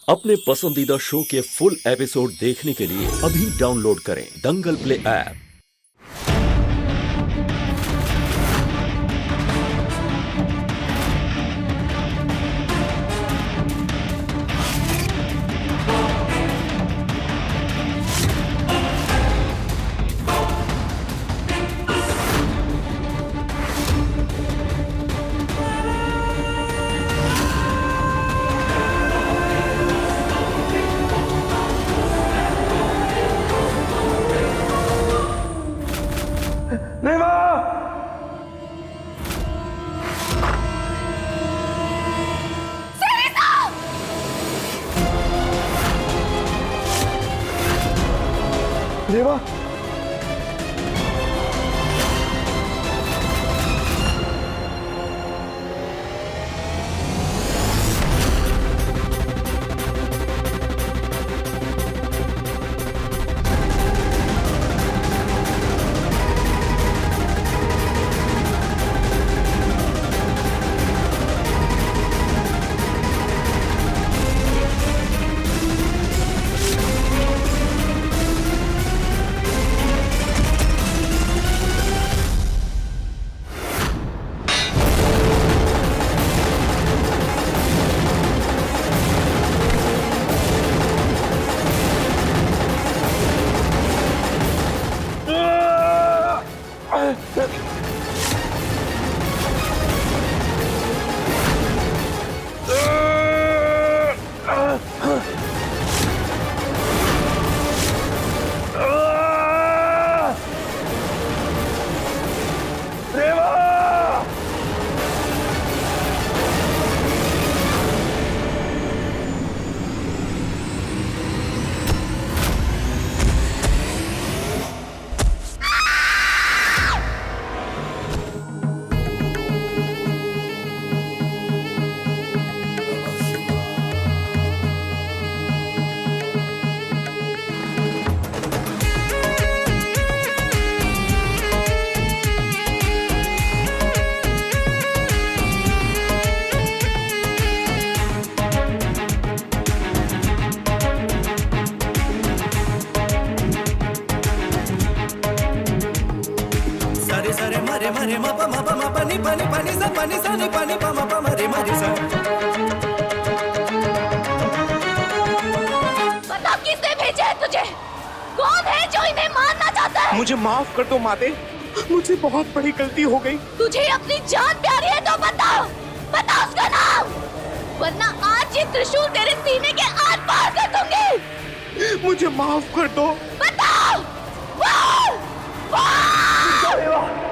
अपने पसंदीदा शो के फुल एपिसोड देखने के लिए अभी डाउनलोड करें दंगल प्ले ऐप। रेवा! रेवा! मरे मरे म प म प म प नि प नि प नि स प नि स नि प नि प म प म रे म रे स। बता किसने भेजा है तुझे? कौन है जो इन्हें मारना चाहता है? मुझे माफ कर दो माते, मुझसे बहुत बड़ी गलती हो गई। तुझे अपनी जान प्यारी है तो बता, बता उसका नाम, वरना आज ये त्रिशूल तेरे सीने के आर पार कर दूंगी। मुझे माफ कर दो। बताओ। बोल, बोल।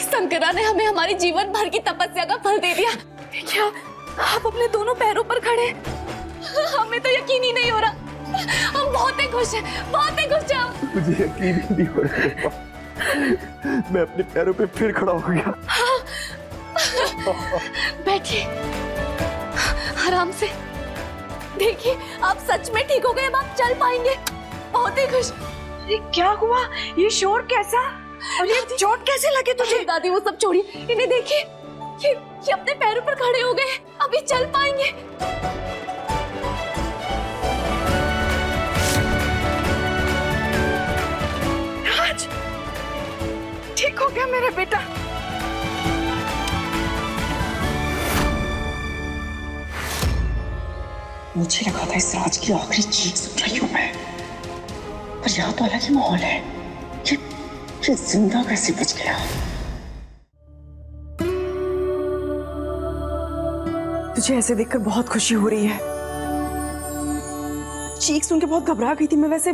शंकरा ने हमें हमारी जीवन भर की तपस्या का फल दे दिया। क्या आप अपने दोनों पैरों पर खड़े, हमें तो यकीन ही नहीं हो रहा। हम बहुत ही खुश हैं, बहुत ही खुश हैं हम। मुझे यकीन ही नहीं हो रहा। मैं अपने पैरों पे फिर खड़ा हो गया। बैठिए आराम से। देखिए आप सच में ठीक हो गए, अब आप चल पाएंगे। बहुत ही खुश। ये क्या हुआ? ये शोर कैसा? और ये चोट कैसे लगे तुझे? दादी वो सब छोड़िए, इन्हें देखिए, ये अपने पैरों पर खड़े हो गए, अभी चल पाएंगे। राज, ठीक हो गया मेरा बेटा? मुझे लगा था इस राज की आखिरी चीख सुन रही हूं मैं, पर यहाँ तो अलग ही माहौल है। ये जिंदा कैसे बच गया? तुझे ऐसे देखकर बहुत खुशी हो रही है। चीख सुन के बहुत घबरा गई थी मैं। वैसे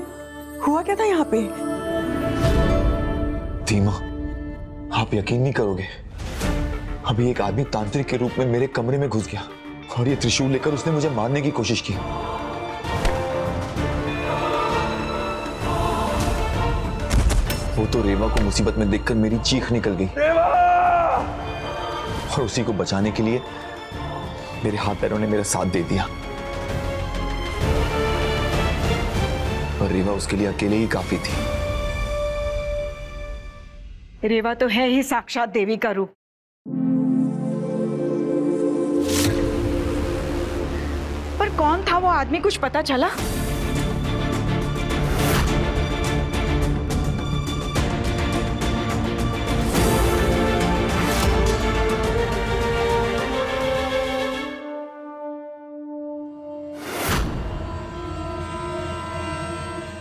हुआ क्या था यहाँ पे? धीमा, आप यकीन नहीं करोगे, अभी एक आदमी तांत्रिक के रूप में मेरे कमरे में घुस गया और ये त्रिशूल लेकर उसने मुझे मारने की कोशिश की। वो तो रेवा को मुसीबत में देखकर मेरी चीख निकल गई और उसी को बचाने के लिए मेरे हाथ पैरों ने मेरा साथ दे दिया, और रेवा उसके लिए अकेले ही काफी थी। रेवा तो है ही साक्षात देवी का रूप। पर कौन था वो आदमी, कुछ पता चला?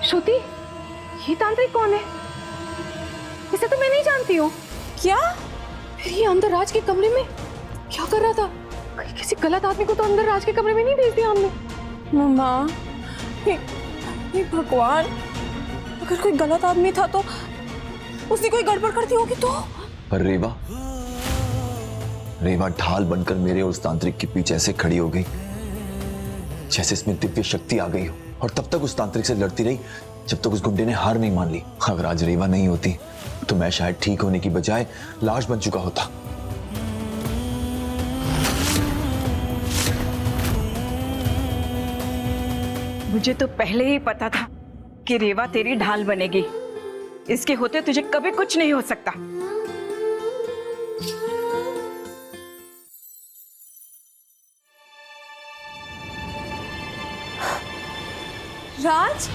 श्रुति, ये तांत्रिक कौन है? इसे तो मैं नहीं जानती हूँ। क्या? फिर ये अंदर राज के कमरे में क्या कर रहा था? कहीं किसी गलत आदमी को तो अंदर राज के कमरे में नहीं भेज दिया हमने। मम्मा, ये भगवान, अगर कोई गलत आदमी था तो उसने कोई गड़बड़ कर दी होगी तो? पर रेवा ढाल बनकर मेरे और उस तांत्रिक के पीछे ऐसे खड़ी हो गई जैसे इसमें दिव्य शक्ति आ गई हो, और तब तक उस तांत्रिक से लड़ती रही जब तक उस गुंडे ने हार नहीं मान ली। अगर आज रेवा नहीं होती तो मैं शायद ठीक होने की बजाय लाश बन चुका होता। मुझे तो पहले ही पता था कि रेवा तेरी ढाल बनेगी। इसके होते तुझे कभी कुछ नहीं हो सकता। राज,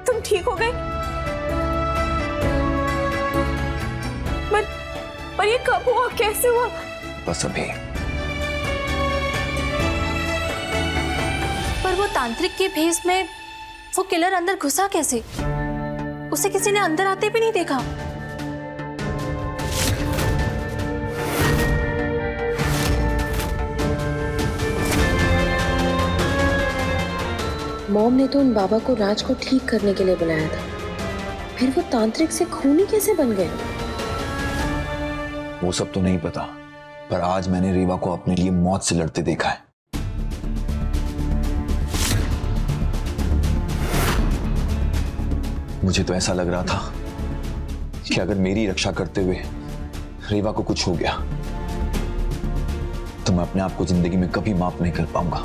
तुम ठीक हो गए? पर ये कब हुआ, कैसे हुआ? बस अभी। पर वो तांत्रिक के भेष में वो किलर अंदर घुसा कैसे? उसे किसी ने अंदर आते भी नहीं देखा। मॉम ने तो उन बाबा को राज को ठीक करने के लिए बुलाया था, फिर वो तांत्रिक से खूनी कैसे बन गए? वो सब तो नहीं पता, पर आज मैंने रेवा को अपने लिए मौत से लड़ते देखा है। मुझे तो ऐसा लग रहा था कि अगर मेरी रक्षा करते हुए रेवा को कुछ हो गया तो मैं अपने आप को जिंदगी में कभी माफ नहीं कर पाऊंगा।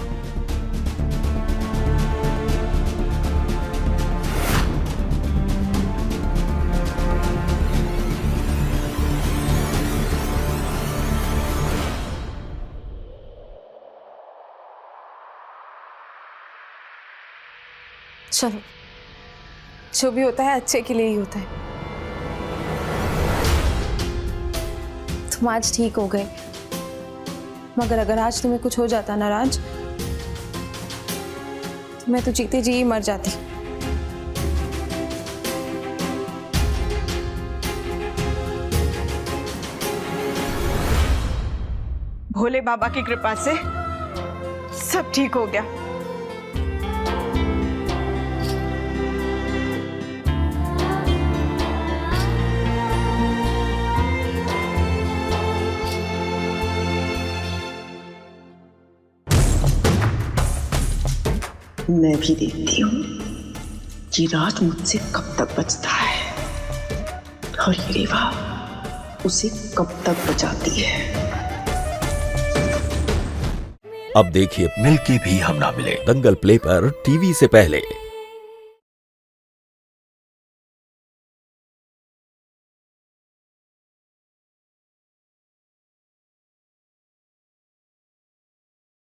चलो, जो भी होता है अच्छे के लिए ही होता है। तुम आज ठीक हो गए, मगर अगर आज तुम्हें कुछ हो जाता ना राज, तो मैं तो जीते जी ही मर जाती। भोले बाबा की कृपा से सब ठीक हो गया। मैं भी देखती हूँ कि राज मुझसे कब तक बचता है और ये रेवा उसे कब तक बचाती है। अब देखिए मिल के भी हम ना मिले दंगल प्ले पर टीवी से पहले।